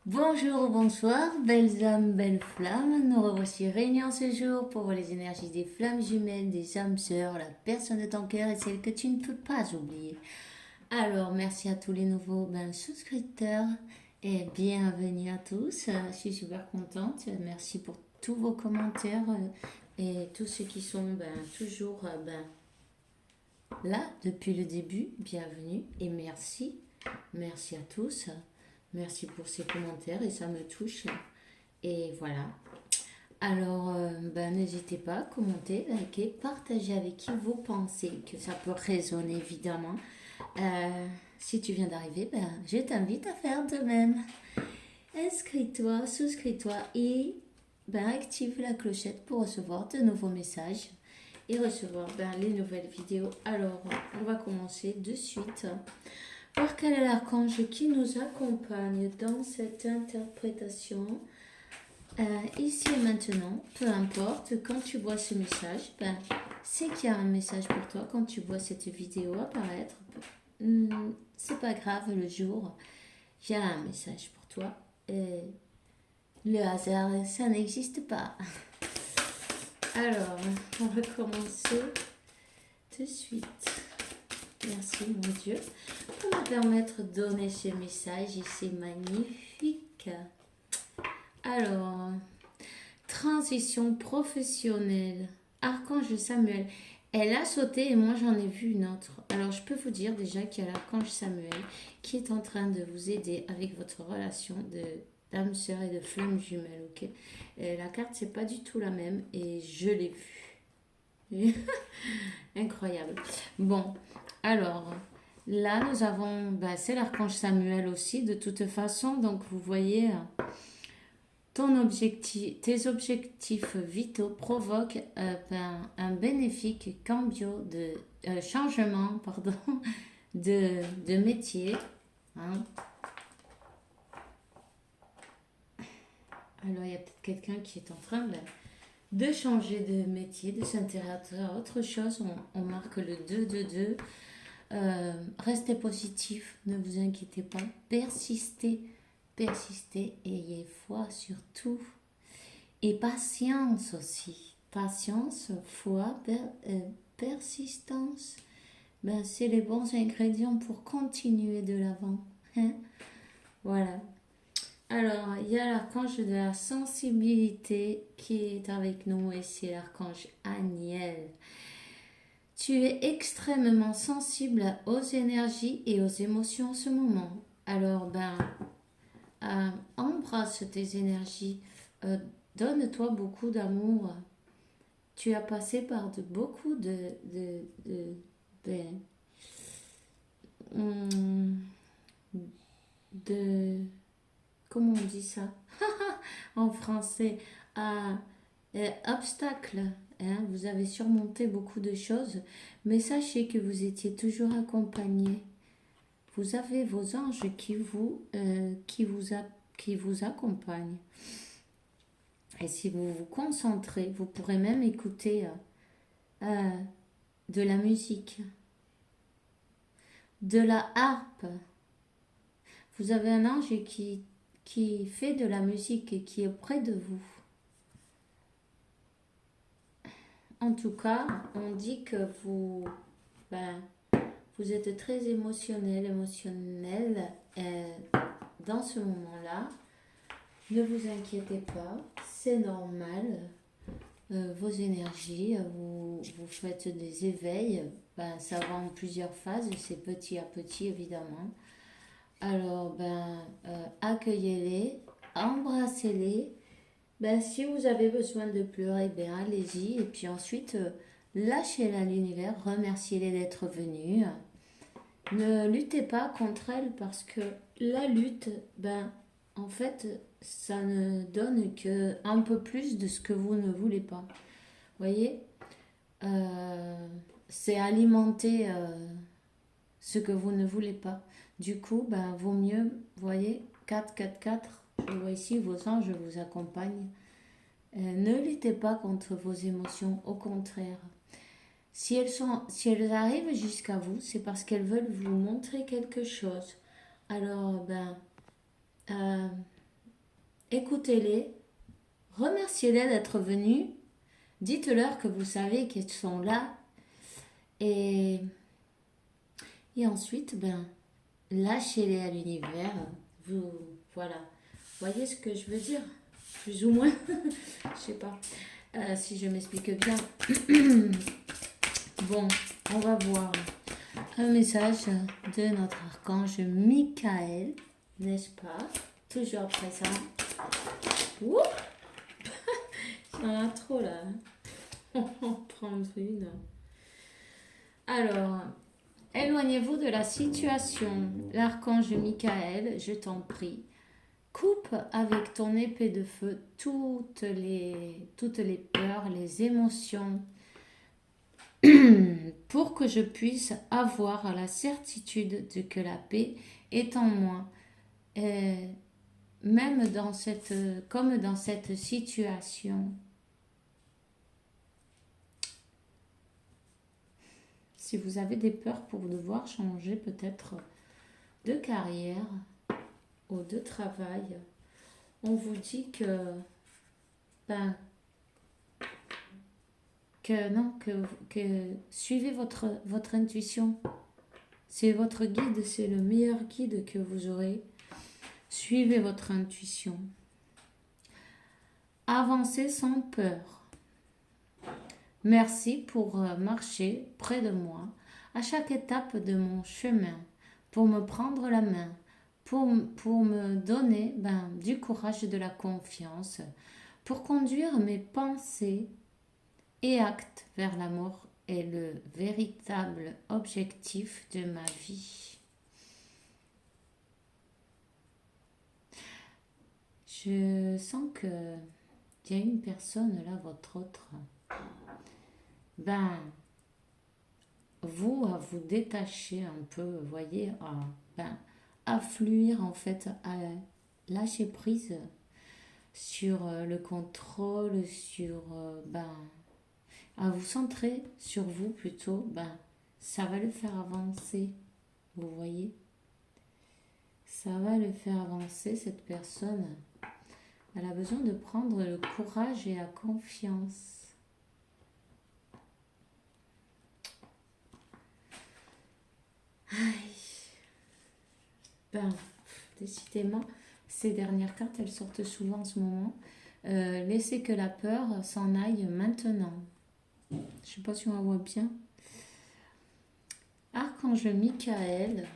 Bonjour ou bonsoir, belles âmes, belles flammes. Nous revoici réunis ce jour pour voir les énergies des flammes jumelles, des âmes sœurs, la personne de ton cœur et celle que tu ne peux pas oublier. Alors, merci à tous les nouveaux souscripteurs et bienvenue à tous. Je suis super contente. Merci pour tous vos commentaires et tous ceux qui sont toujours là depuis le début. Bienvenue et merci. Merci à tous. Merci pour ces commentaires et ça me touche. Et voilà. Alors, n'hésitez pas à commenter, liker, partager avec qui vous pensez que ça peut résonner évidemment. Si tu viens d'arriver, je t'invite à faire de même. Inscris-toi, souscris-toi et active la clochette pour recevoir de nouveaux messages et recevoir les nouvelles vidéos. Alors, on va commencer de suite. Voir quel est l'archange qui nous accompagne dans cette interprétation. Ici et maintenant, peu importe, quand tu vois ce message, c'est qu'il y a un message pour toi. Quand tu vois cette vidéo apparaître, c'est pas grave, le jour, il y a un message pour toi. Et le hasard, ça n'existe pas. Alors, on va commencer de suite. Merci mon Dieu pour me permettre de donner ce message et c'est magnifique. Alors, transition professionnelle. Archange Samuel. Elle a sauté et moi j'en ai vu une autre. Alors je peux vous dire déjà qu'il y a l'archange Samuel qui est en train de vous aider avec votre relation de d'âme sœur et de flamme jumelle, ok? Et la carte c'est pas du tout la même et je l'ai vue. Incroyable. Bon, alors là nous avons, c'est l'archange Samuel aussi de toute façon, donc vous voyez tes objectifs vitaux provoquent un bénéfique changement pardon, de métier. Hein. Alors, il y a peut-être quelqu'un qui est en train de changer de métier, de s'intéresser à autre chose. On marque le 2-2-2. Restez positif, ne vous inquiétez pas. Persistez, ayez foi surtout. Et patience aussi. Patience, foi, persistance. C'est les bons ingrédients pour continuer de l'avant. Hein. Voilà. Alors, il y a l'archange de la sensibilité qui est avec nous et c'est l'archange Aniel. Tu es extrêmement sensible aux énergies et aux émotions en ce moment. Alors, embrasse tes énergies. Donne-toi beaucoup d'amour. Tu as passé par beaucoup hum, de comment on dit ça en français, obstacles. Hein, vous avez surmonté beaucoup de choses, mais sachez que vous étiez toujours accompagné. Vous avez vos anges qui vous accompagnent. Et si vous vous concentrez, vous pourrez même écouter de la musique, de la harpe. Vous avez un ange qui fait de la musique et qui est près de vous. En tout cas, on dit que vous êtes très émotionnel dans ce moment-là. Ne vous inquiétez pas, c'est normal. Vos énergies, vous faites des éveils. Ça va en plusieurs phases, c'est petit à petit évidemment. Alors, accueillez-les, embrassez-les. Si vous avez besoin de pleurer, allez-y. Et puis ensuite, lâchez-les à l'univers, remerciez-les d'être venus. Ne luttez pas contre elles parce que la lutte, en fait, ça ne donne que un peu plus de ce que vous ne voulez pas. Voyez, c'est alimenter ce que vous ne voulez pas. Du coup, vaut mieux, vous voyez, 4-4-4, je vois ici, vos anges vous accompagnent. Ne luttez pas contre vos émotions, au contraire. Si elles arrivent jusqu'à vous, c'est parce qu'elles veulent vous montrer quelque chose. Alors, écoutez-les, remerciez-les d'être venus, dites-leur que vous savez qu'ils sont là et, et ensuite, ben, lâchez-les à l'univers. Vous, voilà. Voyez ce que je veux dire? Plus ou moins. Je sais pas si je m'explique bien. Bon, on va voir un message de notre archange Michael, n'est-ce pas? Toujours après ça. Ouh, j'en ai trop là. On va prendre une. Alors, éloignez-vous de la situation. L'archange Michael, je t'en prie, coupe avec ton épée de feu toutes les peurs, les émotions, pour que je puisse avoir la certitude de que la paix est en moi. Même comme dans cette situation. Si vous avez des peurs pour devoir changer peut-être de carrière ou de travail, on vous dit ben, que suivez votre intuition. C'est votre guide, c'est le meilleur guide que vous aurez. Suivez votre intuition. Avancez sans peur. Merci pour marcher près de moi à chaque étape de mon chemin, pour me prendre la main, pour me donner du courage et de la confiance, pour conduire mes pensées et actes vers la mort est le véritable objectif de ma vie. Je sens que il y a une personne là, votre autre, vous à vous détacher un peu, vous voyez, à fluir en fait, à lâcher prise sur le contrôle, sur à vous centrer sur vous plutôt, ça va le faire avancer, vous voyez. Ça va le faire avancer, cette personne. Elle a besoin de prendre le courage et la confiance. Aïe. Décidément, ces dernières cartes, elles sortent souvent en ce moment. Laissez que la peur s'en aille maintenant. Je ne sais pas si on la voit bien. Archange Michael,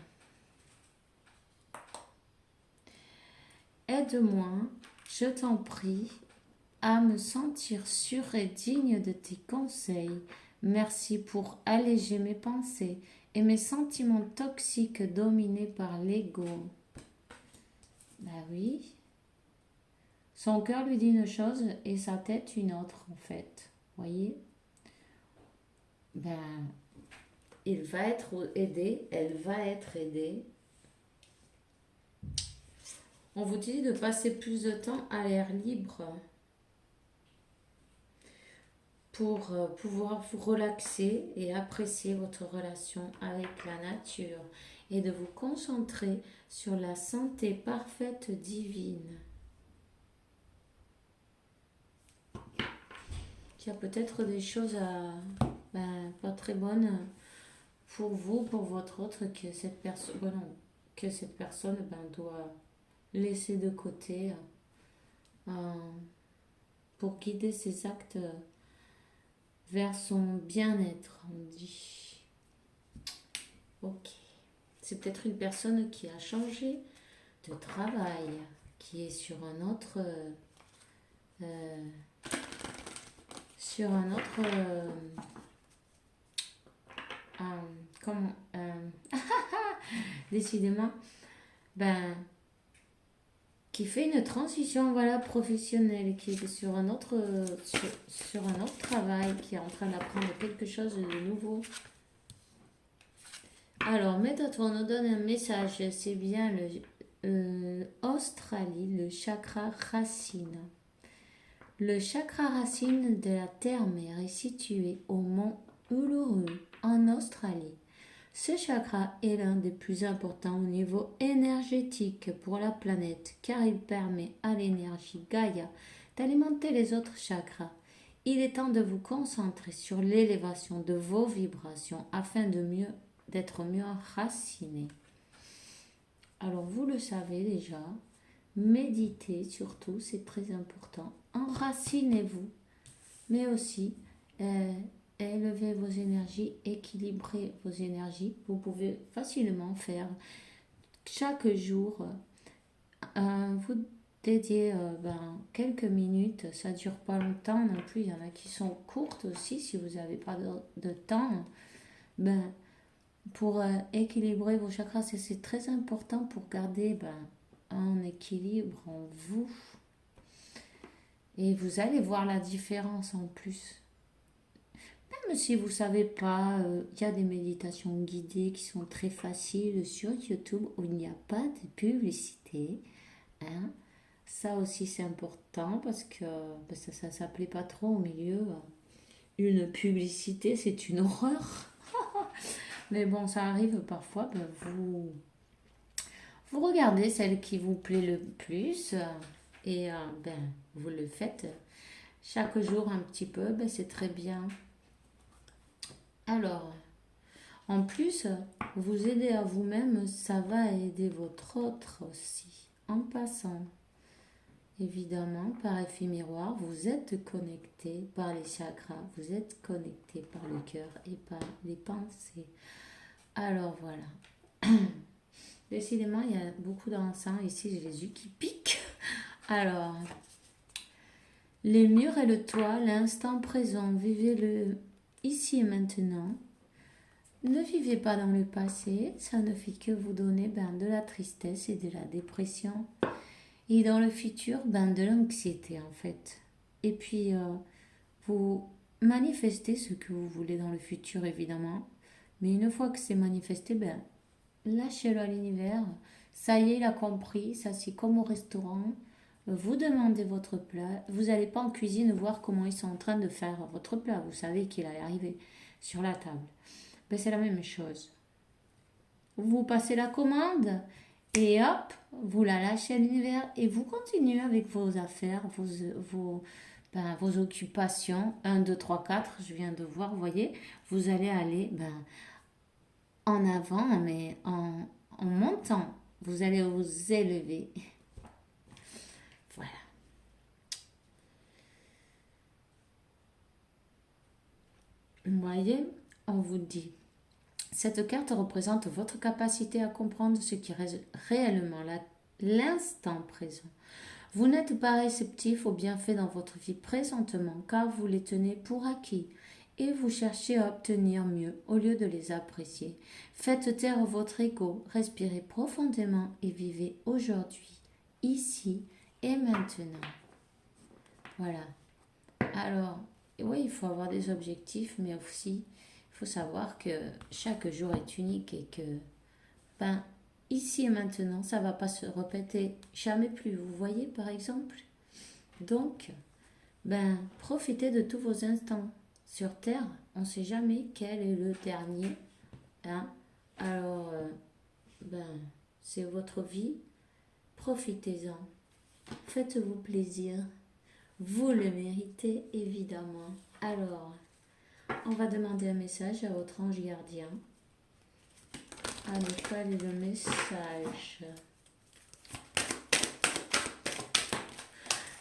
aide-moi, je t'en prie, à me sentir sûre et digne de tes conseils. Merci pour alléger mes pensées et mes sentiments toxiques dominés par l'ego. Oui. Son cœur lui dit une chose et sa tête une autre, en fait. Voyez? Il va être aidé, elle va être aidée. On vous dit de passer plus de temps à l'air libre pour pouvoir vous relaxer et apprécier votre relation avec la nature et de vous concentrer sur la santé parfaite divine. Il y a peut-être des choses pas très bonnes pour vous, pour votre autre, que cette personne doit laisser de côté pour guider ses actes vers son bien-être, on dit. Ok. C'est peut-être une personne qui a changé de travail, qui est sur un autre... décidément, qui fait une transition professionnelle, qui est sur un autre travail, qui est en train d'apprendre quelque chose de nouveau. Alors, Métatron nous donne un message, c'est bien Australie, le chakra racine. Le chakra racine de la terre-mère est situé au mont Uluru, en Australie. Ce chakra est l'un des plus importants au niveau énergétique pour la planète car il permet à l'énergie Gaïa d'alimenter les autres chakras. Il est temps de vous concentrer sur l'élévation de vos vibrations afin d'être mieux enraciné. Alors vous le savez déjà, méditez surtout, c'est très important. Enracinez-vous, mais aussi élevez vos énergies, équilibrez vos énergies. Vous pouvez facilement faire chaque jour, vous dédier quelques minutes, ça ne dure pas longtemps non plus, il y en a qui sont courtes aussi si vous n'avez pas de temps, pour équilibrer vos chakras, c'est très important pour garder un équilibre en vous. Et vous allez voir la différence en plus. Même si vous ne savez pas, il y a des méditations guidées qui sont très faciles sur YouTube où il n'y a pas de publicité. Hein. Ça aussi c'est important parce que ça ne s'appelait pas trop au milieu. Une publicité, c'est une horreur. Mais bon, ça arrive parfois, vous regardez celle qui vous plaît le plus et vous le faites chaque jour un petit peu, c'est très bien. Alors, en plus, vous aider à vous-même, ça va aider votre autre aussi. En passant, évidemment, par effet miroir, vous êtes connecté par les chakras, vous êtes connecté par le cœur et par les pensées. Alors voilà. Décidément, il y a beaucoup d'encens ici, j'ai les yeux qui piquent. Alors, les murs et le toit, l'instant présent, vivez-le ici et maintenant. Ne vivez pas dans le passé, ça ne fait que vous donner de la tristesse et de la dépression. Et dans le futur, de l'anxiété en fait. Et puis, vous manifestez ce que vous voulez dans le futur évidemment. Mais une fois que c'est manifesté, lâchez-le à l'univers. Ça y est, il a compris. Ça, c'est comme au restaurant. Vous demandez votre plat. Vous n'allez pas en cuisine voir comment ils sont en train de faire votre plat. Vous savez qu'il allait arriver sur la table. C'est la même chose. Vous passez la commande et hop, vous la lâchez à l'univers et vous continuez avec vos affaires, vos occupations. 1, 2, 3, 4, je viens de voir, vous voyez. Vous allez aller en avant, mais en montant, vous allez vous élever. Voilà. Vous voyez, on vous dit, cette carte représente votre capacité à comprendre ce qui est réellement l'instant présent. Vous n'êtes pas réceptif aux bienfaits dans votre vie présentement car vous les tenez pour acquis et vous cherchez à obtenir mieux au lieu de les apprécier. Faites taire votre ego, respirez profondément et vivez aujourd'hui, ici et maintenant. Voilà. Alors, oui, il faut avoir des objectifs, mais aussi, il faut savoir que chaque jour est unique et que, ici et maintenant, ça ne va pas se répéter jamais plus. Vous voyez, par exemple? Donc, profitez de tous vos instants. Sur Terre, on ne sait jamais quel est le dernier. Hein? Alors, c'est votre vie. Profitez-en. Faites-vous plaisir. Vous le méritez, évidemment. Alors, on va demander un message à votre ange gardien. Allez, quel est le message?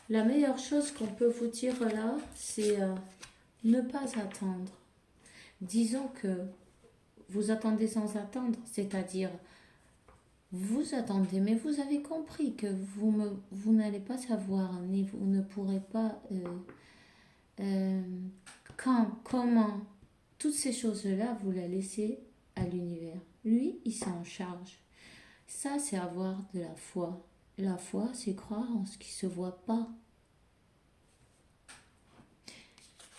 La meilleure chose qu'on peut vous dire là, c'est ne pas attendre. Disons que vous attendez sans attendre, c'est-à-dire vous attendez, mais vous avez compris que vous n'allez pas savoir, ni vous ne pourrez pas quand, comment, toutes ces choses-là, vous les laissez à l'univers. Lui, il s'en charge. Ça, c'est avoir de la foi. La foi, c'est croire en ce qui ne se voit pas.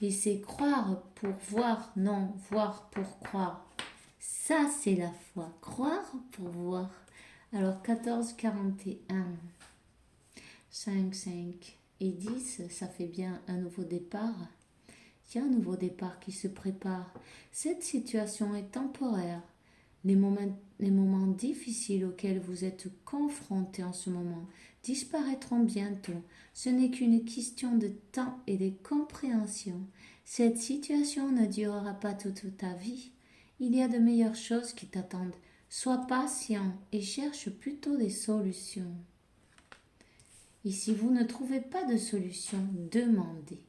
Et c'est croire pour voir, non, voir pour croire. Ça, c'est la foi. Croire pour voir. Alors, 14, 41, 5, 5 et 10, ça fait bien un nouveau départ. Il y a un nouveau départ qui se prépare. Cette situation est temporaire. Les moments difficiles auxquels vous êtes confrontés en ce moment disparaîtront bientôt. Ce n'est qu'une question de temps et de compréhension. Cette situation ne durera pas toute ta vie. Il y a de meilleures choses qui t'attendent. Sois patient et cherche plutôt des solutions. Et si vous ne trouvez pas de solution, demandez.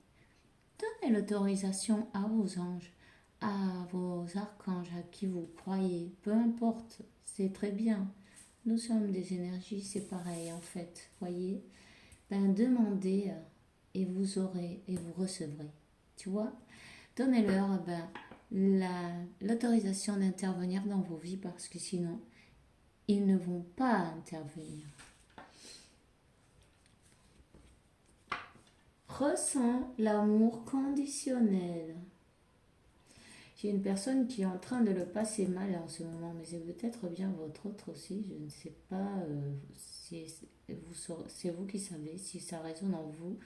Donnez l'autorisation à vos anges, à vos archanges, à qui vous croyez. Peu importe, c'est très bien. Nous sommes des énergies, c'est pareil en fait. Voyez, demandez et vous aurez et vous recevrez. Tu vois, donnez-leur l'autorisation d'intervenir dans vos vies parce que sinon, ils ne vont pas intervenir. Ressens l'amour conditionnel. J'ai une personne qui est en train de le passer mal en ce moment, mais c'est peut-être bien votre autre aussi. Je ne sais pas si c'est vous qui savez si ça résonne en vous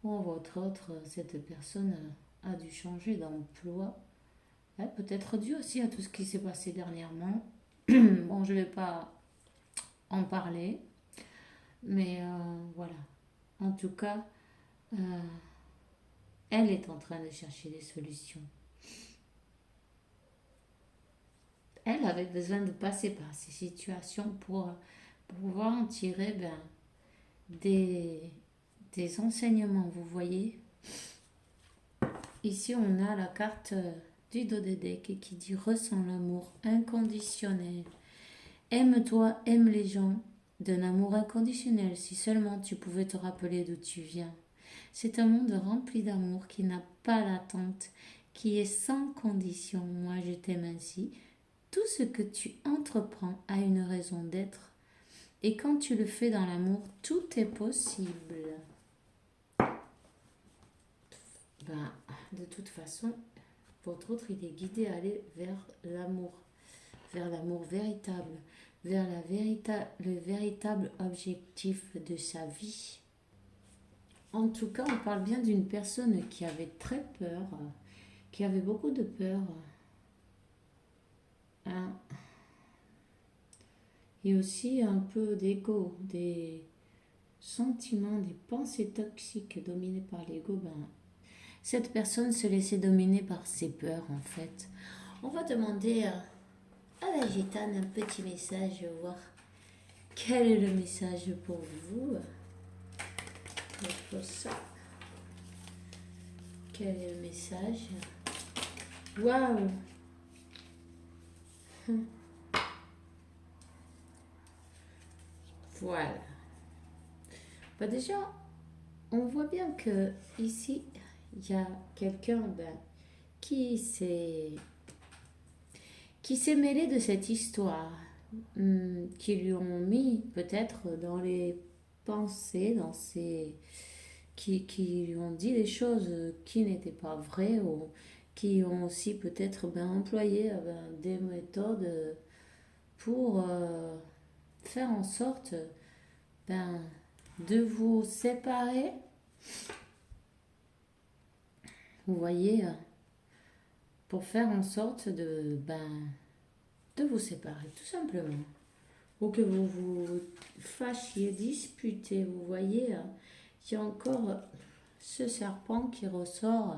ou en votre autre. Cette personne a dû changer d'emploi. Ouais, peut-être dû aussi à tout ce qui s'est passé dernièrement. Bon, je ne vais pas en parler, mais voilà. En tout cas, elle est en train de chercher des solutions. Elle avait besoin de passer par ces situations pour pouvoir en tirer des enseignements, vous voyez. Ici, on a la carte du dos des decks qui dit « Ressens l'amour inconditionnel. Aime-toi, aime les gens d'un amour inconditionnel. Si seulement tu pouvais te rappeler d'où tu viens. C'est un monde rempli d'amour qui n'a pas d'attente, qui est sans condition. Moi, je t'aime ainsi. Tout ce que tu entreprends a une raison d'être. Et quand tu le fais dans l'amour, tout est possible. » De toute façon, votre autre, il est guidé à aller vers l'amour véritable, vers le véritable objectif de sa vie. En tout cas, on parle bien d'une personne qui avait très peur, qui avait beaucoup de peur. Et aussi un peu d'ego, des sentiments, des pensées toxiques dominées par l'ego. Cette personne se laissait dominer par ses peurs en fait. On va demander à la gitane un petit message, voir quel est le message pour vous. Pour ça. Quel est le message? Waouh! Voilà. Déjà, on voit bien que ici, il y a quelqu'un qui s'est mêlé de cette histoire, qui lui ont mis peut-être dans les pensées, qui lui ont dit des choses qui n'étaient pas vraies, ou qui ont aussi peut-être employé des méthodes pour faire en sorte de vous séparer. Vous voyez, pour faire en sorte de vous séparer, tout simplement. Ou que vous vous fâchiez, disputez. Vous voyez, il y a encore ce serpent qui ressort.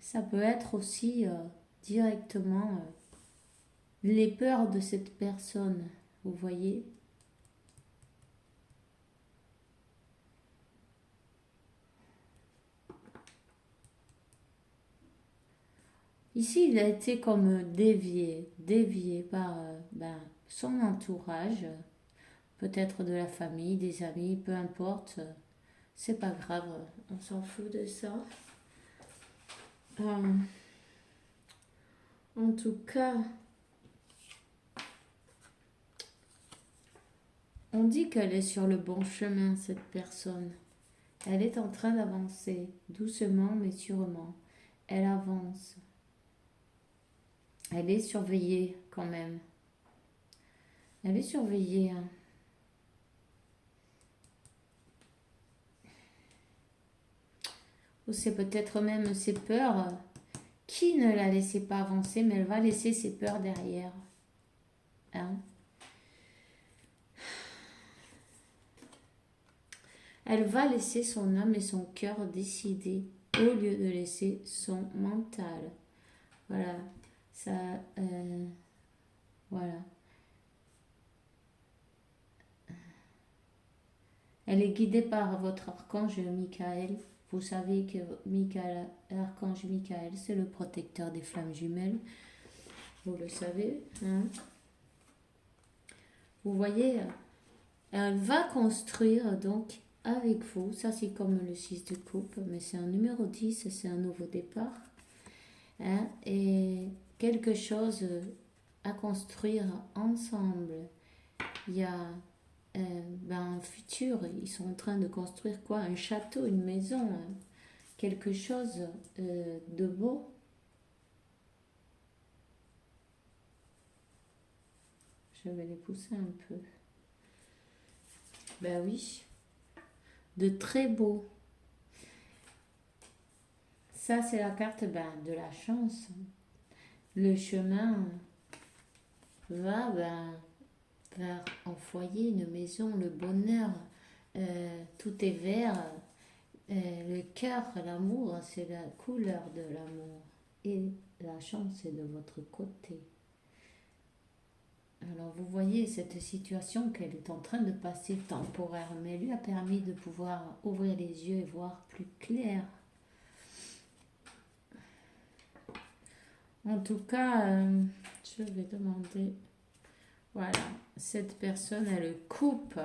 Ça peut être aussi directement les peurs de cette personne, vous voyez. Ici, il a été comme dévié par son entourage, peut-être de la famille, des amis, peu importe. C'est pas grave, on s'en fout de ça. En tout cas, on dit qu'elle est sur le bon chemin, cette personne. Elle est en train d'avancer, doucement mais sûrement. Elle avance. Elle est surveillée quand même. Elle est surveillée. ou c'est peut-être même ses peurs qui ne la laissait pas avancer, mais elle va laisser ses peurs derrière. Hein? Elle va laisser son âme et son cœur décider au lieu de laisser son mental. Voilà, ça, voilà. Elle est guidée par votre archange Michael. Vous savez que l'archange Michael, c'est le protecteur des flammes jumelles. Vous le savez. Hein? Vous voyez, elle va construire donc avec vous. Ça, c'est comme le 6 de coupe, mais c'est un numéro 10, c'est un nouveau départ. Hein? Et quelque chose à construire ensemble. Il y a un futur, ils sont en train de construire quoi? Un château, une maison, quelque chose de beau. Je vais les pousser un peu. Ben oui, de très beau. Ça, c'est la carte de la chance. Le chemin va vers un foyer, une maison, le bonheur. Tout est vert. Le cœur, l'amour, c'est la couleur de l'amour. Et la chance est de votre côté. Alors vous voyez cette situation qu'elle est en train de passer temporaire, mais lui a permis de pouvoir ouvrir les yeux et voir plus clair. En tout cas, je vais demander, voilà, cette personne, elle coupe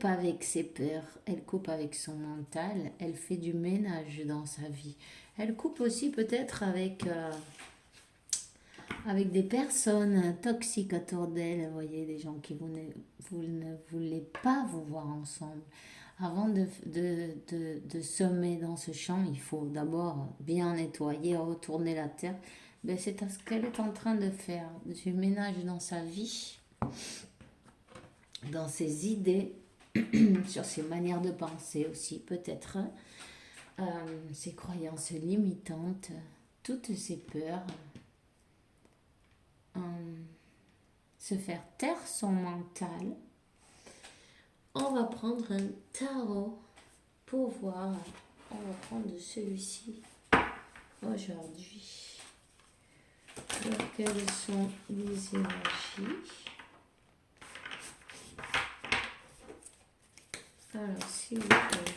avec ses peurs, elle coupe avec son mental, elle fait du ménage dans sa vie. Elle coupe aussi peut-être avec des personnes toxiques autour d'elle, vous voyez, des gens qui vous ne voulez pas vous voir ensemble. Avant de semer dans ce champ, il faut d'abord bien nettoyer, retourner la terre. Ben, c'est ce qu'elle est en train de faire, du ménage dans sa vie, dans ses idées, sur ses manières de penser aussi, peut-être, ses croyances limitantes, toutes ses peurs. Se faire taire son mental. On va prendre un tarot pour voir. On va prendre celui-ci aujourd'hui. Alors, quelles sont les énergies? Alors, s'il vous plaît.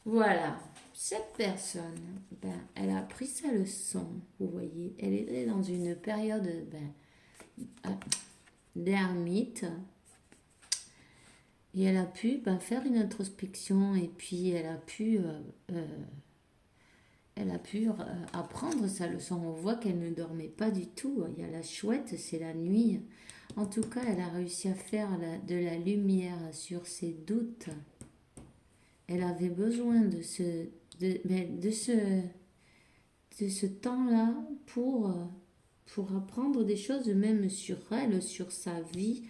Voilà. Cette personne, elle a pris sa leçon, vous voyez. Elle était dans une période d'ermite. Et elle a pu faire une introspection et puis elle a pu apprendre sa leçon. On voit qu'elle ne dormait pas du tout. Il y a la chouette, c'est la nuit. En tout cas, elle a réussi à faire de la lumière sur ses doutes. Elle avait besoin de ce temps-là pour apprendre des choses même sur elle, sur sa vie,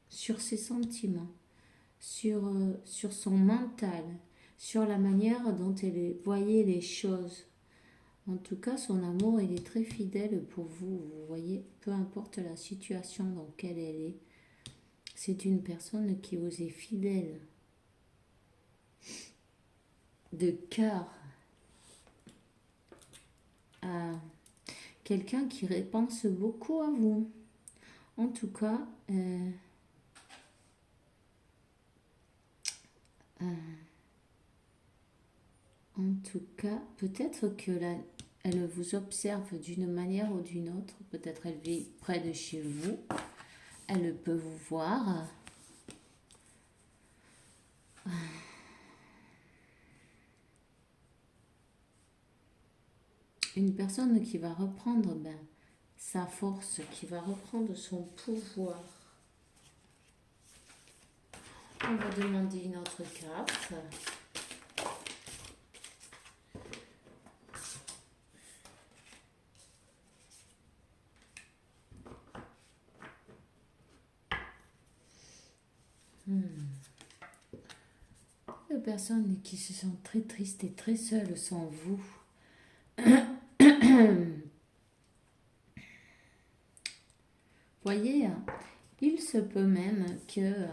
sur ses sentiments, sur son mental, sur la manière dont elle voyait les choses. En tout cas, son amour, il est très fidèle pour vous. Vous voyez, peu importe la situation dans laquelle elle est, c'est une personne qui vous est fidèle, de cœur, quelqu'un qui pense beaucoup à vous. En tout cas, peut-être que elle vous observe d'une manière ou d'une autre. Peut-être elle vit près de chez vous. Elle peut vous voir. Une personne qui va reprendre sa force, qui va reprendre son pouvoir. On va demander une autre carte. personnes qui se sentent très tristes et très seules sans vous. Voyez, il se peut même que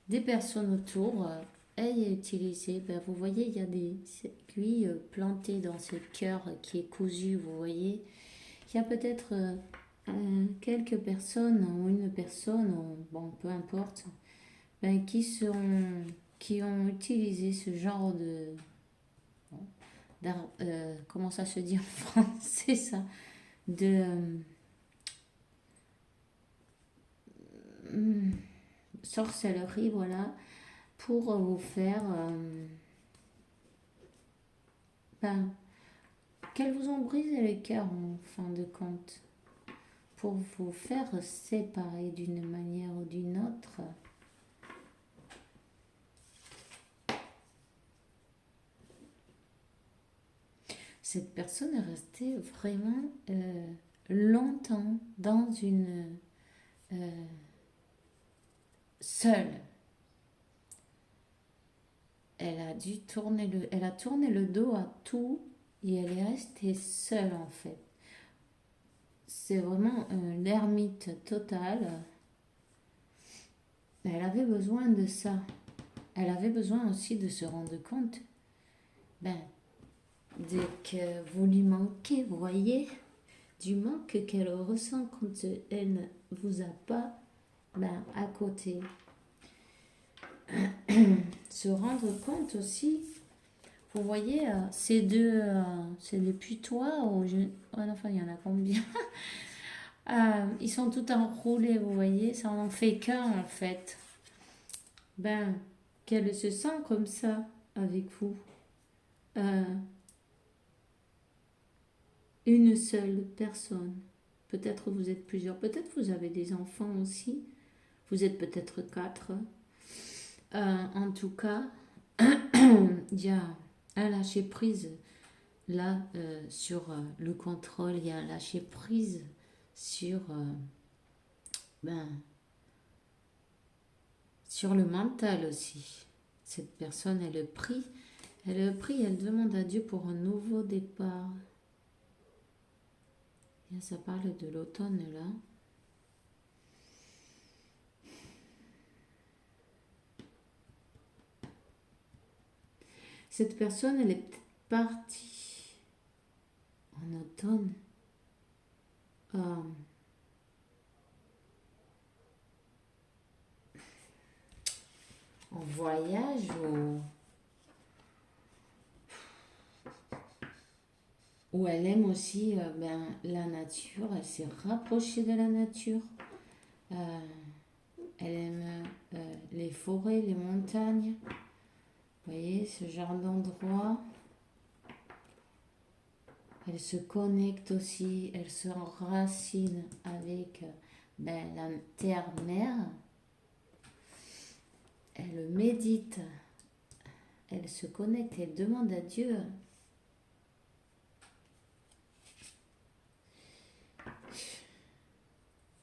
des personnes autour aient utilisé, vous voyez, il y a des aiguilles plantées dans ce cœur qui est cousu, vous voyez. Il y a peut-être quelques personnes, ou une personne, bon, peu importe, qui ont utilisé ce genre comment ça se dit en français, ça, de sorcellerie, voilà, pour vous faire, qu'elles vous ont brisé le cœur en fin de compte, pour vous faire séparer d'une manière ou d'une autre. Cette personne est restée vraiment longtemps dans une seule. Elle a tourné le dos à tout et elle est restée seule en fait. C'est vraiment l'ermite totale. Elle avait besoin de ça. Elle avait besoin aussi de se rendre compte dès que vous lui manquez, vous voyez, du manque qu'elle ressent quand elle ne vous a pas à côté. Se rendre compte aussi, vous voyez, ces deux putois, enfin il y en a combien. Ils sont tout enroulés, vous voyez, ça n'en fait qu'un en fait. Qu'elle se sent comme ça avec vous. Une seule personne. Peut-être vous êtes plusieurs, peut-être vous avez des enfants aussi. Vous êtes peut-être 4. En tout cas, il y a un lâcher prise là sur le contrôle, il y a un lâcher prise sur sur le mental aussi. Cette personne, elle prie, elle demande à Dieu pour un nouveau départ. Et ça parle de l'automne là. Cette personne, elle est peut-être partie en automne. En voyage où elle aime aussi la nature, elle s'est rapprochée de la nature. Elle aime les forêts, les montagnes. Vous voyez, ce genre d'endroit. Elle se connecte aussi, elle se enracine avec la terre-mère. Elle médite, elle se connecte, elle demande à Dieu.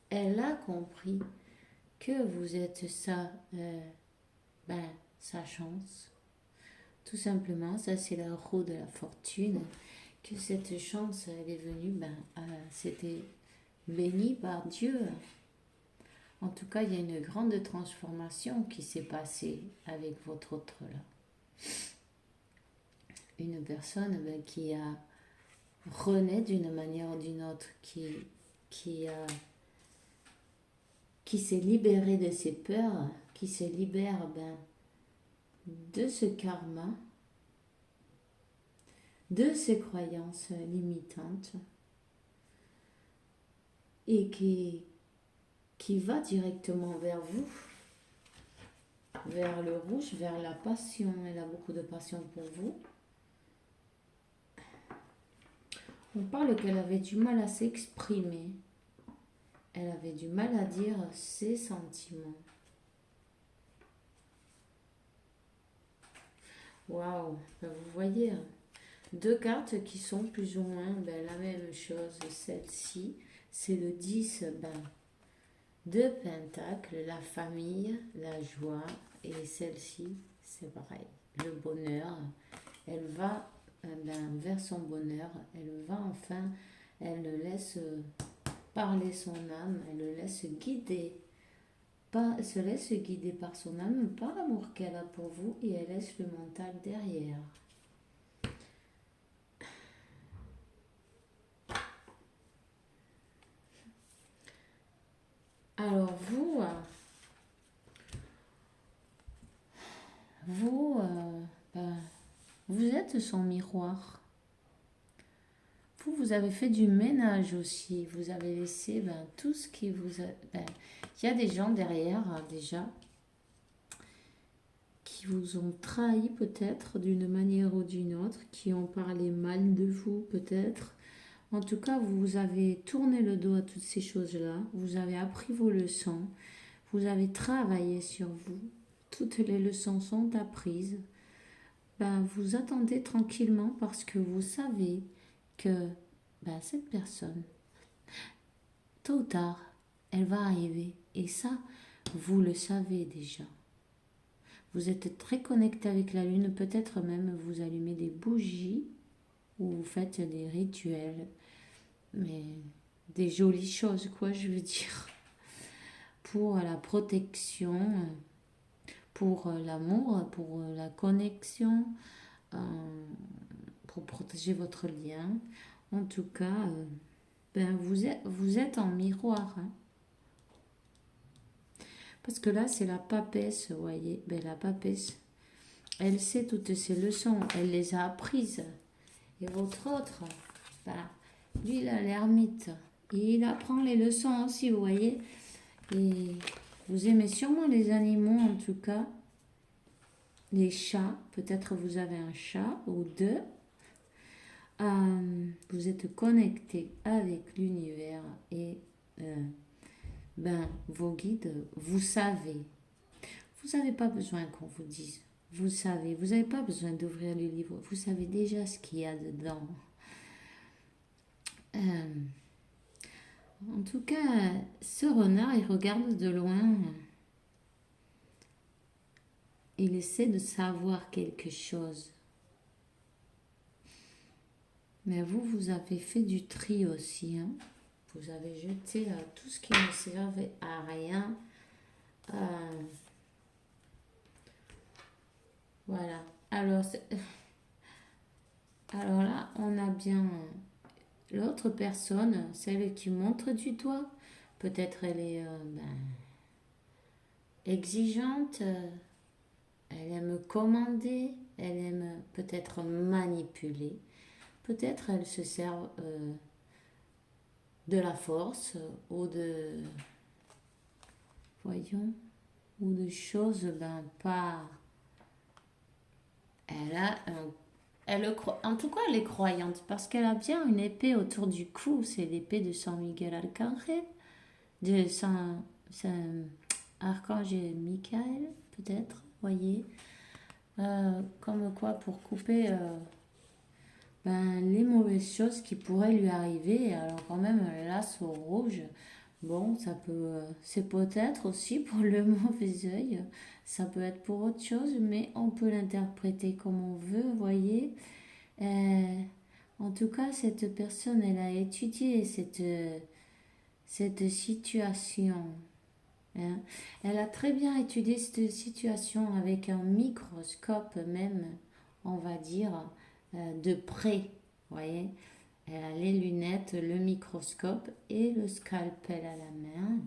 Elle a compris que vous êtes sa chance. Tout simplement, ça c'est la roue de la fortune. Que cette chance, elle est venue, c'était béni par Dieu. En tout cas, il y a une grande transformation qui s'est passée avec votre autre là. Une personne qui a renaît d'une manière ou d'une autre, qui s'est libérée de ses peurs, qui se libère de ce karma, de ses croyances limitantes et qui va directement vers vous, vers le rouge, vers la passion. Elle a beaucoup de passion pour vous. On parle qu'elle avait du mal à s'exprimer. Elle avait du mal à dire ses sentiments. Waouh, vous voyez, 2 cartes qui sont plus ou moins la même chose. Celle-ci, c'est le 10 de Pentacle, la famille, la joie. Et celle-ci, c'est pareil. Le bonheur, elle va vers son bonheur, elle va enfin, elle le laisse parler son âme, elle le laisse guider, pas, se laisse guider par son âme, par l'amour qu'elle a pour vous et elle laisse le mental derrière. Alors vous, ben, vous êtes son miroir. Vous avez fait du ménage aussi. Vous avez laissé tout ce qui vous a... il y a des gens derrière déjà qui vous ont trahi peut-être d'une manière ou d'une autre, qui ont parlé mal de vous peut-être. En tout cas, vous avez tourné le dos à toutes ces choses-là. Vous avez appris vos leçons. Vous avez travaillé sur vous. Toutes les leçons sont apprises. Vous attendez tranquillement parce que vous savez que cette personne, tôt ou tard, elle va arriver. Et ça, vous le savez déjà. Vous êtes très connecté avec la lune, peut-être même vous allumez des bougies ou vous faites des rituels, mais des jolies choses, quoi, je veux dire, pour la protection, pour l'amour, pour la connexion, pour protéger votre lien. En tout cas, vous êtes en miroir. Hein. Parce que là, c'est la papesse, vous voyez. La papesse, elle sait toutes ces leçons, elle les a apprises. Et votre autre, lui, il a l'ermite. Et il apprend les leçons aussi, vous voyez. Et vous aimez sûrement les animaux, en tout cas. Les chats, peut-être vous avez un chat ou deux. Vous êtes connecté avec l'univers et vos guides, vous savez. Vous n'avez pas besoin qu'on vous dise. Vous savez, vous n'avez pas besoin d'ouvrir le livre. Vous savez déjà ce qu'il y a dedans. En tout cas, ce renard, il regarde de loin. Il essaie de savoir quelque chose. Mais vous avez fait du tri aussi. Hein. Vous avez jeté tout ce qui ne servait à rien. Voilà. Alors là, on a bien l'autre personne, celle qui montre du doigt. Peut-être elle est exigeante, elle aime commander, elle aime peut-être manipuler. Peut-être elle se sert de la force ou de... Voyons, ou de choses pas... En tout cas, elle est croyante parce qu'elle a bien une épée autour du cou. C'est l'épée de San Miguel Arcángel, de Saint Archange Michael, peut-être, voyez. Comme quoi, pour couper les mauvaises choses qui pourraient lui arriver. Alors quand même, le lasso rouge, bon, ça peut, c'est peut-être aussi pour le mauvais œil, ça peut être pour autre chose, mais on peut l'interpréter comme on veut, voyez. En tout cas, cette personne, elle a étudié cette situation. Hein. Elle a très bien étudié cette situation avec un microscope même, on va dire, de près, voyez. Elle a les lunettes, le microscope et le scalpel à la main.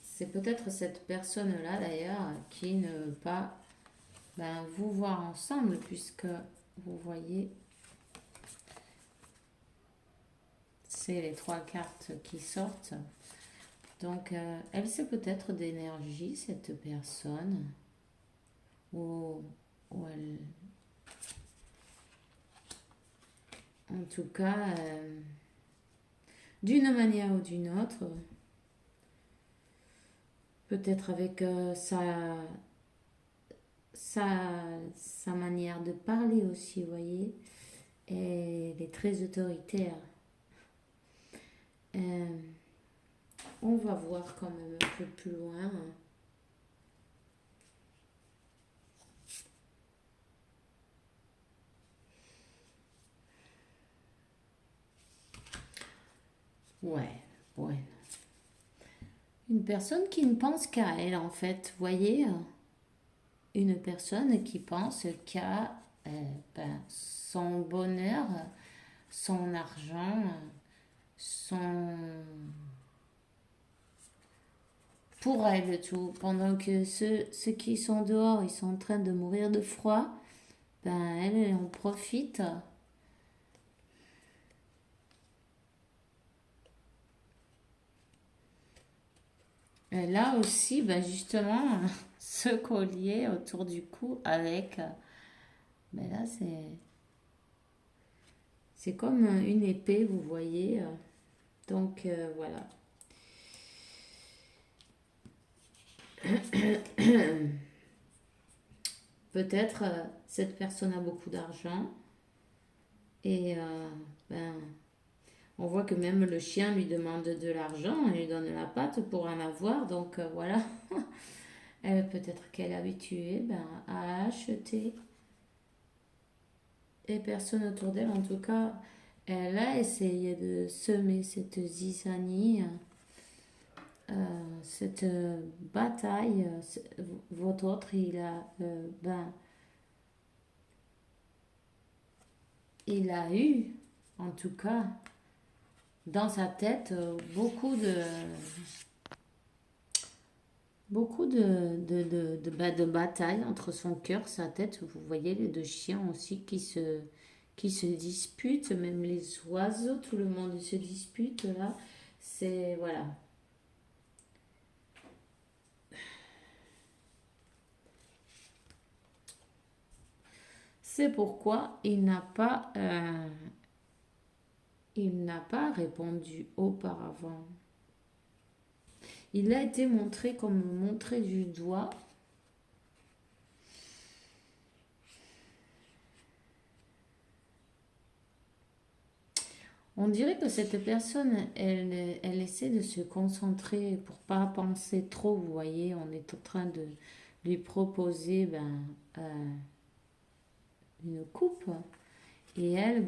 C'est peut-être cette personne-là d'ailleurs qui ne veut pas vous voir ensemble puisque vous voyez, c'est les 3 cartes qui sortent. Donc, elle sait peut-être d'énergie, cette personne, ou elle... En tout cas, d'une manière ou d'une autre, peut-être avec sa manière de parler aussi, vous voyez, elle est très autoritaire. Euh, on va voir quand même un peu plus loin. Ouais, ouais. Une personne qui ne pense qu'à elle, en fait. Vous voyez, une personne qui pense qu'à son bonheur, son argent, son... pour elle tout. Pendant que ceux qui sont dehors, ils sont en train de mourir de froid, ben elle en profite. Elle a aussi, ben justement, ce collier autour du cou avec... ben là, c'est comme une épée, vous voyez. Donc, voilà. Peut-être cette personne a beaucoup d'argent et ben, on voit que même le chien lui demande de l'argent, elle lui donne la patte pour en avoir. Donc voilà, elle peut-être qu'elle est habituée ben, à acheter et personne autour d'elle. En tout cas, elle a essayé de semer cette zizanie, cette bataille. Votre autre, il a eu, en tout cas, dans sa tête, beaucoup de batailles entre son cœur, sa tête. Vous voyez les deux chiens aussi qui se disputent, même les oiseaux, tout le monde se dispute là. C'est, voilà. C'est pourquoi il n'a pas répondu auparavant. Il a été montré comme montré du doigt. On dirait que cette personne, elle essaie de se concentrer pour pas penser trop. Vous voyez, on est en train de lui proposer une coupe. Et elle,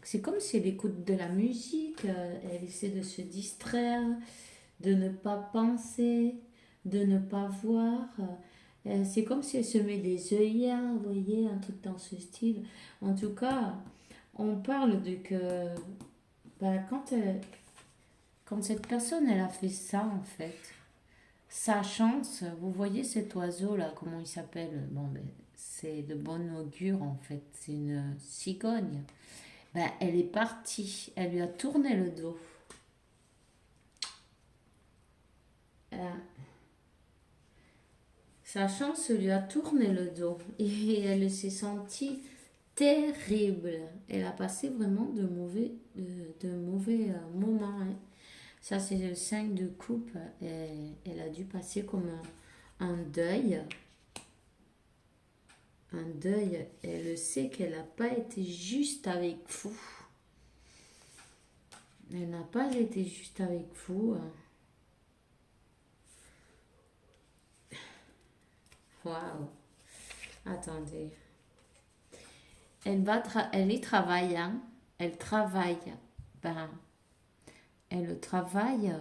c'est comme si elle écoute de la musique. Elle essaie de se distraire, de ne pas penser, de ne pas voir. C'est comme si elle se met des œillères, vous voyez, un truc dans ce style. En tout cas, on parle de que quand cette personne, elle a fait ça, en fait, sa chance, vous voyez cet oiseau-là, comment il s'appelle? Bon, c'est de bon augure, en fait. C'est une cigogne. Elle est partie. Elle lui a tourné le dos. Euh, Sa chance lui a tourné le dos. Et elle s'est sentie terrible. Elle a passé vraiment de mauvais moments, hein. Ça, c'est le 5 de coupe. Et elle a dû passer comme un deuil. Un deuil. Elle sait qu'elle n'a pas été juste avec vous. Elle n'a pas été juste avec vous. Waouh. Attendez. Elle y travaille, hein. Elle travaille. Ben, elle travaille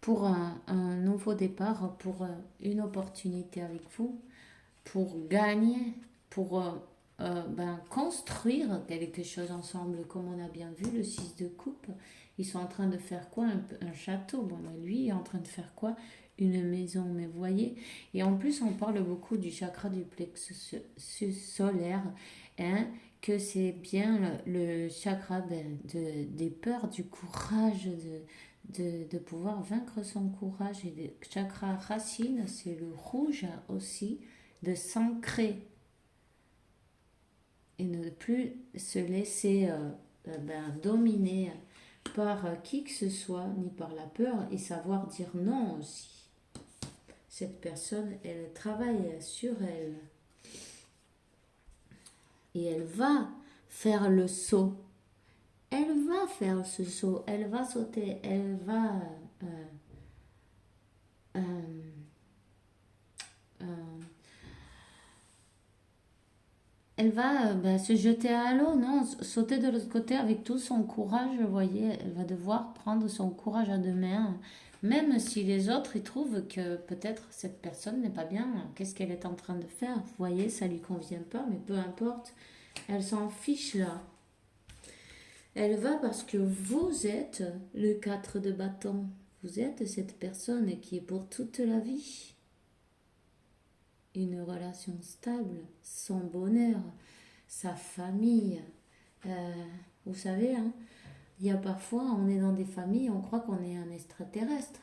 pour un nouveau départ, pour une opportunité avec vous, pour gagner, pour construire quelque chose ensemble, comme on a bien vu, le 6 de coupe. Ils sont en train de faire quoi? Un château. Bon, mais lui est en train de faire quoi? Une maison, mais vous voyez. Et en plus, on parle beaucoup du chakra du plexus solaire, hein, que c'est bien le chakra des peurs, du courage, de pouvoir vaincre son courage. Et le chakra racine, c'est le rouge aussi, de s'ancrer et ne plus se laisser dominer par qui que ce soit, ni par la peur, et savoir dire non aussi. Cette personne, elle travaille sur elle. Et elle va faire le saut. Elle va faire ce saut, elle va sauter, euh, euh, euh, elle va ben, se jeter à l'eau, non, sauter de l'autre côté avec tout son courage, vous voyez, elle va devoir prendre son courage à deux mains, même si les autres ils trouvent que peut-être cette personne n'est pas bien, qu'est-ce qu'elle est en train de faire, vous voyez, ça lui convient pas, mais peu importe, elle s'en fiche là. Elle va parce que vous êtes le 4 de bâton, vous êtes cette personne qui est pour toute la vie. Une relation stable, son bonheur, sa famille. Euh, vous savez, hein, il y a parfois, on est dans des familles, on croit qu'on est un extraterrestre.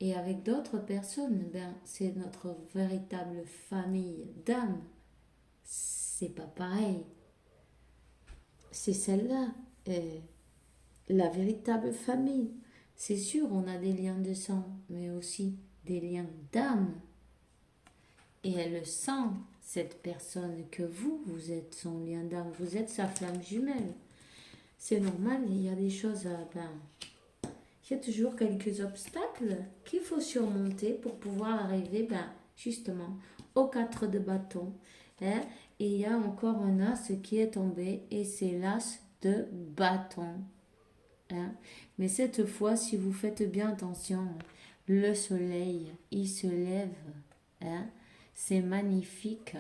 Et avec d'autres personnes, ben, c'est notre véritable famille d'âme. C'est pas pareil. C'est celle-là, la véritable famille. C'est sûr, on a des liens de sang, mais aussi des liens d'âme. Et elle sent, cette personne, que vous êtes son lien d'âme, vous êtes sa flamme jumelle. C'est normal, il y a des choses à... Ben, il y a toujours quelques obstacles qu'il faut surmonter pour pouvoir arriver, ben, justement, au 4 de bâton. Hein, et il y a encore un as qui est tombé, et c'est l'as de bâton. Hein. Mais cette fois, si vous faites bien attention, le soleil, il se lève. Hein. C'est magnifique.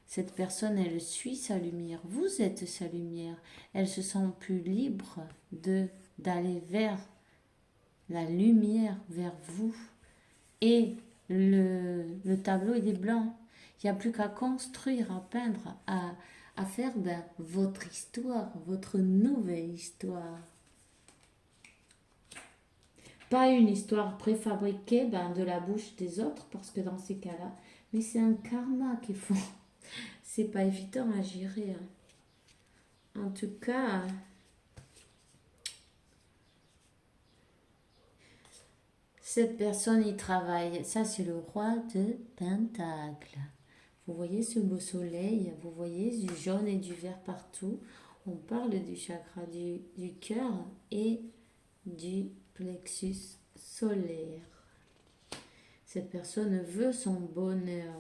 Cette personne, elle suit sa lumière. Vous êtes sa lumière. Elle se sent plus libre de d'aller vers la lumière, vers vous. Et le tableau, il est blanc. Il n'y a plus qu'à construire, à peindre, à faire ben, votre histoire, votre nouvelle histoire. Pas une histoire préfabriquée ben, de la bouche des autres, parce que dans ces cas-là, mais c'est un karma qu'il faut. C'est pas évident à gérer. Hein. En tout cas, cette personne y travaille. Ça, c'est le roi de Pentacle. Vous voyez ce beau soleil, vous voyez du jaune et du vert partout. On parle du chakra du cœur et du plexus solaire. Cette personne veut son bonheur.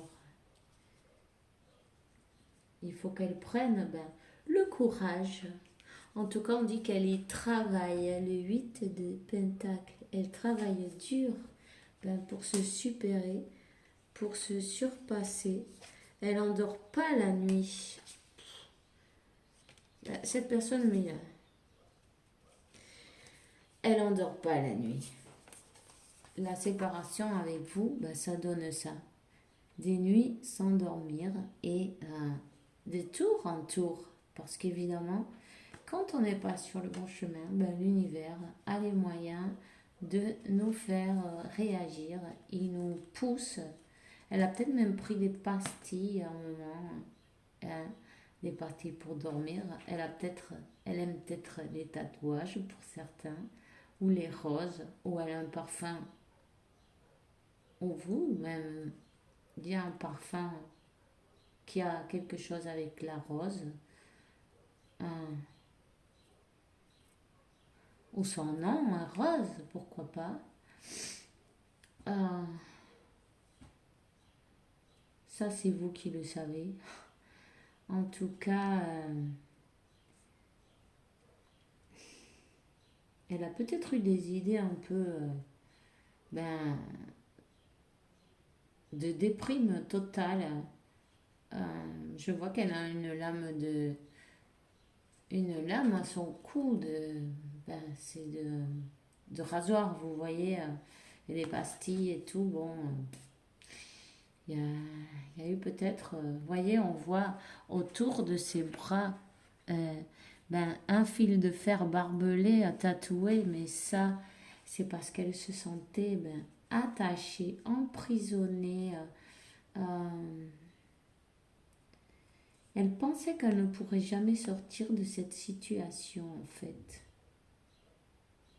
Il faut qu'elle prenne ben, le courage. En tout cas, on dit qu'elle y travaille. Le 8 de Pentacle. Elle travaille dur ben, pour se supérer, pour se surpasser. Elle n'endort pas la nuit. Cette personne, mais elle n'endort pas la nuit. La séparation avec vous, ben, ça donne ça. Des nuits sans dormir et de tour en tour. Parce qu'évidemment, quand on n'est pas sur le bon chemin, ben, l'univers a les moyens de nous faire réagir. Il nous pousse. Elle a peut-être même pris des pastilles à un moment, hein, des pastilles pour dormir. Elle aime peut-être les tatouages pour certains, ou les roses, ou elle a un parfum, ou vous même, il y a un parfum qui a quelque chose avec la rose, hein, ou son nom, un rose, pourquoi pas. Euh, Ça, c'est vous qui le savez. En tout cas, elle a peut-être eu des idées un peu ben, de déprime totale. Euh, je vois qu'elle a une lame à son cou ben, c'est de rasoir, vous voyez, et des pastilles et tout. Bon, il y a eu peut-être, vous voyez, on voit autour de ses bras ben, un fil de fer barbelé à tatouer, mais ça, c'est parce qu'elle se sentait ben, attachée, emprisonnée. Euh, elle pensait qu'elle ne pourrait jamais sortir de cette situation, en fait.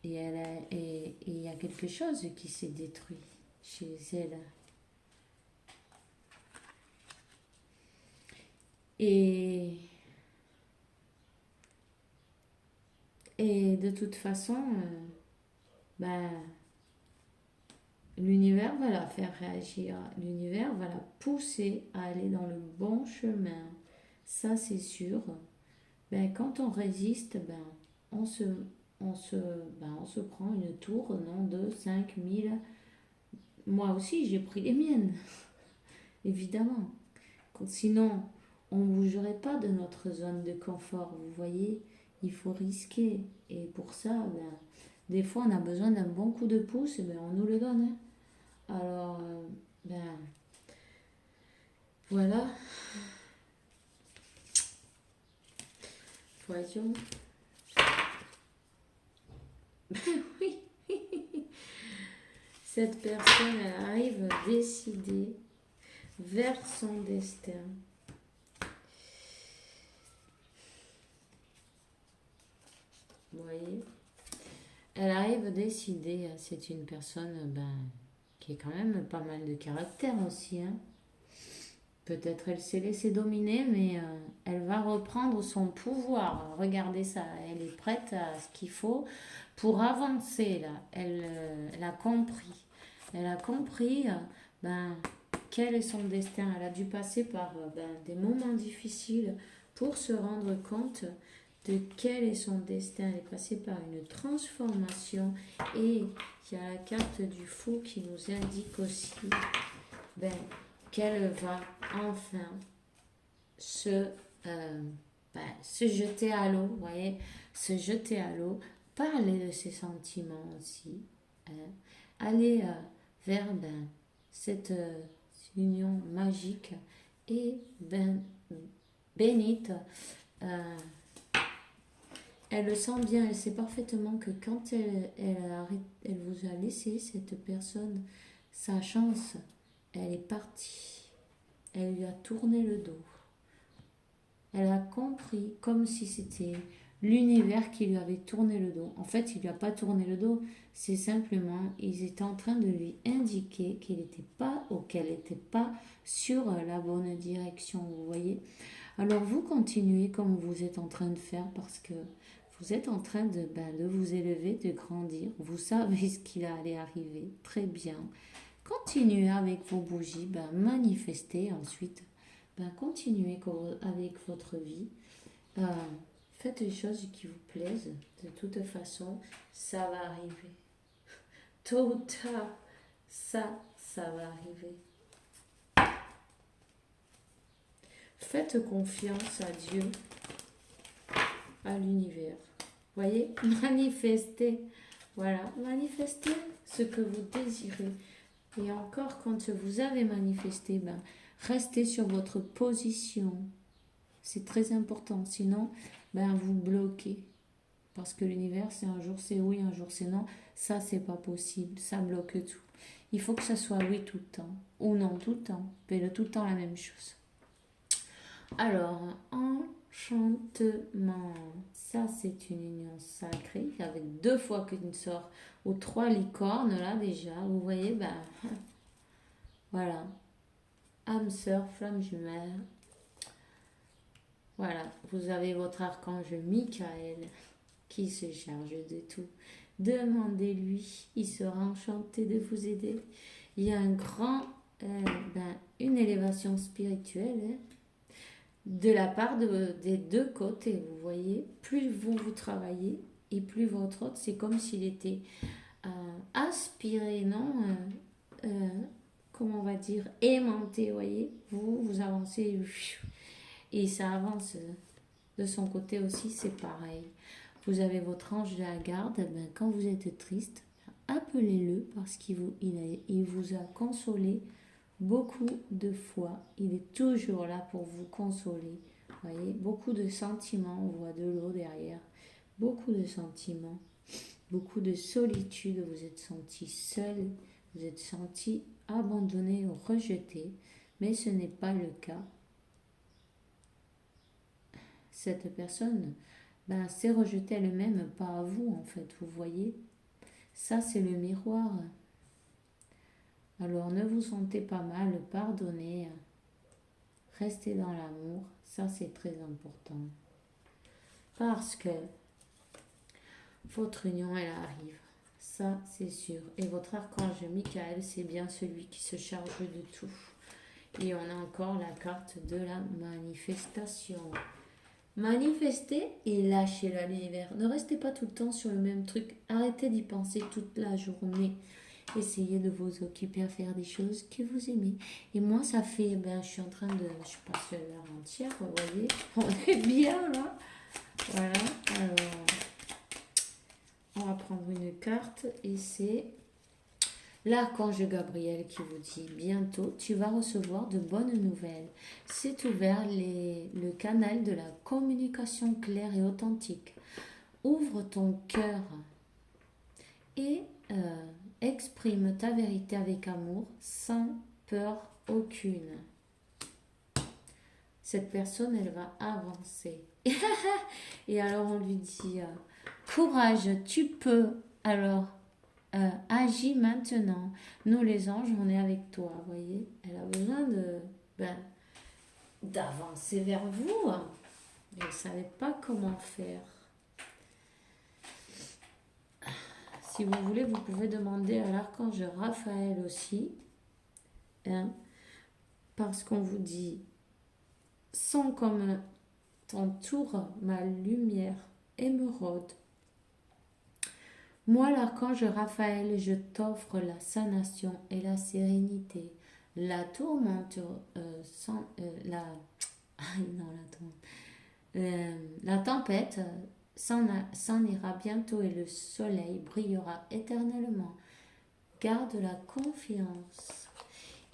Et il y a quelque chose qui s'est détruit chez elle. Et Et de toute façon, ben, l'univers va la faire réagir. L'univers va la pousser à aller dans le bon chemin. Ça, c'est sûr. Ben, quand on résiste, ben, on se, on se prend une tour, non, de 5000. Moi aussi, j'ai pris les miennes, évidemment. Sinon, on ne bougerait pas de notre zone de confort. Vous voyez, il faut risquer. Et pour ça, ben, des fois, on a besoin d'un bon coup de pouce, et ben, on nous le donne, hein. Alors, ben, voilà. Voyons. Oui, cette personne, elle arrive à décider vers son destin. Vous voyez, elle arrive à décider. C'est une personne ben, qui est quand même pas mal de caractère aussi, hein. Peut-être elle s'est laissée dominer, mais elle va reprendre son pouvoir. Regardez ça, elle est prête à ce qu'il faut pour avancer là. Elle a compris. Elle a compris ben, quel est son destin. Elle a dû passer par ben, des moments difficiles pour se rendre compte de quel est son destin. Elle est passée par une transformation et il y a la carte du fou qui nous indique aussi ben, qu'elle va enfin se, se jeter à l'eau, vous voyez, se jeter à l'eau, parler de ses sentiments aussi, hein, aller vers ben, cette union magique et ben, bénite. euh, Elle le sent bien, elle sait parfaitement que quand elle vous a laissé, cette personne, sa chance, elle est partie. Elle lui a tourné le dos. Elle a compris comme si c'était l'univers qui lui avait tourné le dos. En fait, il lui a pas tourné le dos, c'est simplement, ils étaient en train de lui indiquer qu'il n'était pas ou qu'elle n'était pas sur la bonne direction, vous voyez. Alors vous continuez comme vous êtes en train de faire parce que vous êtes en train de, ben, de vous élever, de grandir. Vous savez ce qu'il allait arriver. Très bien. Continuez avec vos bougies, ben, manifestez ensuite. Ben, continuez avec votre vie. Euh, Faites les choses qui vous plaisent. De toute façon, ça va arriver. Tôt ou tard, ça va arriver. Faites confiance à Dieu, à l'univers. Voyez, manifestez. Voilà, manifestez ce que vous désirez. Et encore, quand vous avez manifesté, ben, restez sur votre position. C'est très important. Sinon, ben, vous bloquez. Parce que l'univers, c'est un jour c'est oui, un jour c'est non. Ça, c'est pas possible. Ça bloque tout. Il faut que ça soit oui tout le temps. Ou non tout le temps. Mais tout le temps la même chose. Alors, enchantement. Ça, c'est une union sacrée avec 2 fois qu'une sort ou 3 licornes là déjà. Vous voyez, ben voilà. Âme sœur, flamme jumelle. Voilà, vous avez votre archange Michael qui se charge de tout. Demandez-lui, il sera enchanté de vous aider. Il y a une élévation spirituelle, hein, de la part des 2 côtés, vous voyez. Plus vous travaillez et plus votre autre, c'est comme s'il était aspiré, non comment on va dire, aimanté, vous voyez. Vous avancez et ça avance de son côté aussi, c'est pareil. Vous avez votre ange de la garde, ben, quand vous êtes triste, appelez-le parce il vous a consolé beaucoup de fois. Il est toujours là pour vous consoler. Vous voyez, beaucoup de sentiments, on voit de l'eau derrière, beaucoup de sentiments, beaucoup de solitude. Vous êtes senti seul, vous êtes senti abandonné ou rejeté, mais ce n'est pas le cas. Cette personne ben, s'est rejetée elle-même, pas à vous en fait, vous voyez. Ça, c'est le miroir. Alors ne vous sentez pas mal, pardonnez, restez dans l'amour, ça c'est très important. Parce que votre union, elle arrive. Ça, c'est sûr. Et votre archange Michael, c'est bien celui qui se charge de tout. Et on a encore la carte de la manifestation. Manifestez et lâchez l'univers. Ne restez pas tout le temps sur le même truc. Arrêtez d'y penser toute la journée. Essayez de vous occuper à faire des choses que vous aimez. Et moi, ça fait, je suis en train de, je passe l'heure entière, vous voyez. On est bien là. Voilà. Alors, on va prendre une carte et c'est l'archange Gabriel qui vous dit bientôt tu vas recevoir de bonnes nouvelles. C'est ouvert le canal de la communication claire et authentique. Ouvre ton cœur et exprime ta vérité avec amour sans peur aucune. Cette personne, elle va avancer. Et alors on lui dit courage, tu peux. Alors agis maintenant. Nous les anges, on est avec toi. Vous voyez, elle a besoin d'avancer vers vous. Elle ne savait pas comment faire. Si vous voulez, vous pouvez demander à l'archange Raphaël aussi. Parce qu'on vous dit sens comme t'entoure ma lumière émeraude. Moi, l'archange Raphaël, je t'offre la sanation et la sérénité. La tourmente la tempête s'en ira bientôt et le soleil brillera éternellement. Garde la confiance.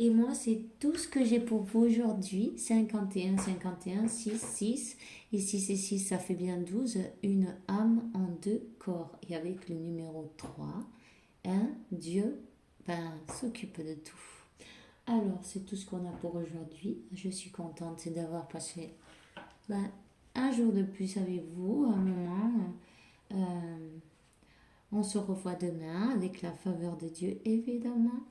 Et moi, c'est tout ce que j'ai pour vous aujourd'hui. 51, 51, 6, 6. Et 6 et 6, ça fait bien 12. Une âme en deux corps. Et avec le numéro 3, Dieu s'occupe de tout. Alors, c'est tout ce qu'on a pour aujourd'hui. Je suis contente d'avoir passé un jour de plus avec vous, un moment. On se revoit demain avec la faveur de Dieu, évidemment.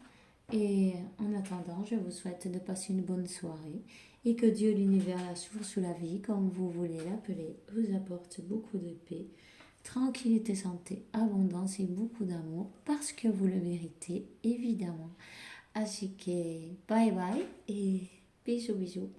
Et en attendant, je vous souhaite de passer une bonne soirée et que Dieu, l'univers, la source ou la vie, comme vous voulez l'appeler, vous apporte beaucoup de paix, tranquillité, santé, abondance et beaucoup d'amour parce que vous le méritez, évidemment. Ainsi que bye bye et bisous bisous.